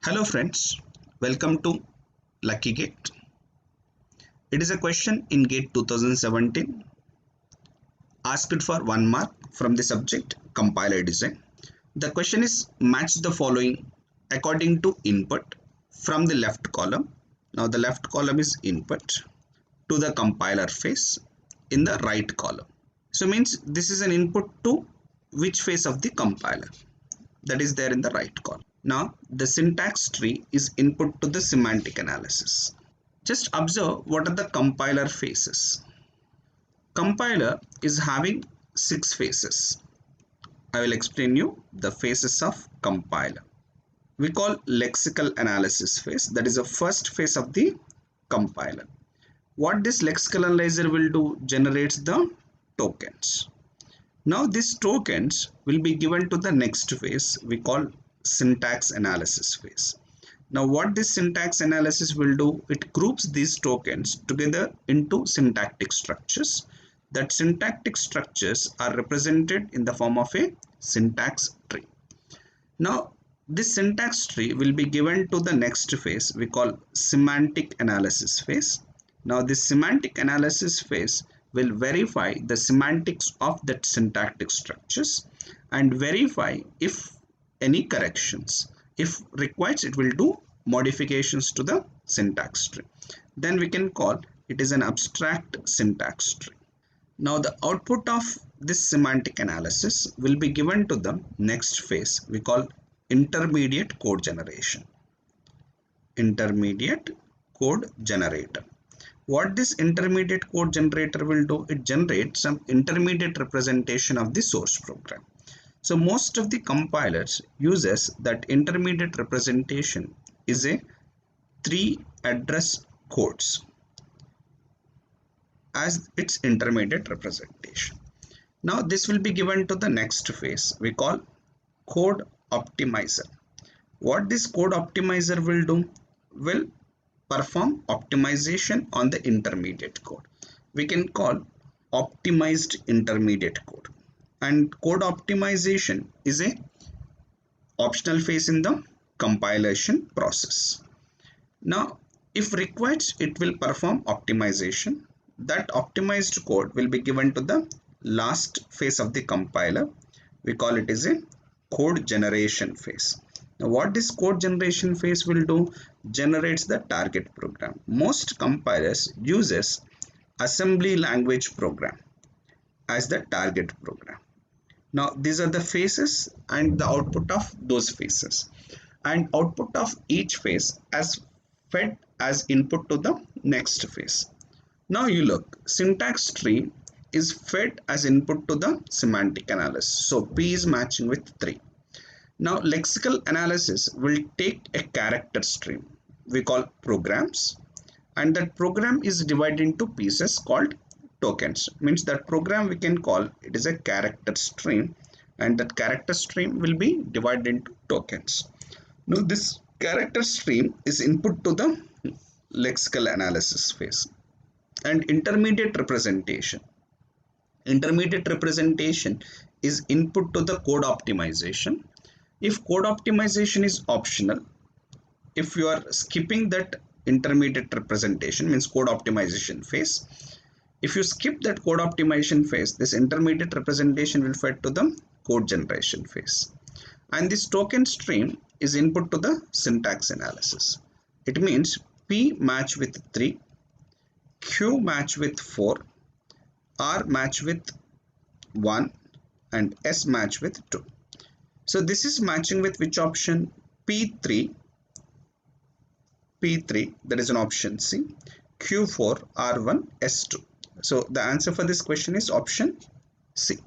Hello friends, welcome to Lucky Gate. It is a question in GATE 2017 asked for 1 mark from the subject compiler design. The question is match the following according to input from the left column. Now the left column is input to the compiler phase in the right column. So means this is an input to which phase of the compiler that is there in the right column. Now the syntax tree is input to the semantic analysis. Just observe what are the compiler phases. Compiler is having 6 phases. I will explain you the phases of compiler. We call lexical analysis phase, that is the first phase of the compiler. What this lexical analyzer will do, generates the tokens. Now these tokens will be given to the next phase we call syntax analysis phase. Now what this syntax analysis will do, it groups these tokens together into syntactic structures. That syntactic structures are represented in the form of a syntax tree. Now this syntax tree will be given to the next phase we call semantic analysis phase. Now this semantic analysis phase will verify the semantics of that syntactic structures and verify if any corrections. If required, it will do modifications to the syntax tree. Then we can call it is an abstract syntax tree. Now the output of this semantic analysis will be given to the next phase we call intermediate code generation. Intermediate code generator. What this intermediate code generator will do, it generates some intermediate representation of the source program. So most of the compilers uses that intermediate representation is a 3 address codes as its intermediate representation. Now this will be given to the next phase we call code optimizer. What this code optimizer will do, will perform optimization on the intermediate code. We can call optimized intermediate code. And code optimization is a optional phase in the compilation process. Now if required, it will perform optimization. That optimized code will be given to the last phase of the compiler. We call it as a code generation phase. Now what this code generation phase will do, generates the target program. Most compilers uses assembly language program as the target program. Now these are the phases and the output of those phases, and output of each phase as fed as input to the next phase. Now you look, syntax tree is fed as input to the semantic analysis. So P is matching with 3. Now lexical analysis will take a character stream we call programs, and that program is divided into pieces called tokens. Means that program we can call it is a character stream, and that character stream will be divided into tokens. Now this character stream is input to the lexical analysis phase. And intermediate representation is input to the code optimization. If code optimization is optional, if you are skipping that intermediate representation, means code optimization phase, if you skip that code optimization phase, this intermediate representation will fed to the code generation phase. And this token stream is input to the syntax analysis. It means P match with 3, Q match with 4, R match with 1, and S match with 2. So this is matching with which option? P3, that is an option C, Q4, R1, S2. So the answer for this question is option C.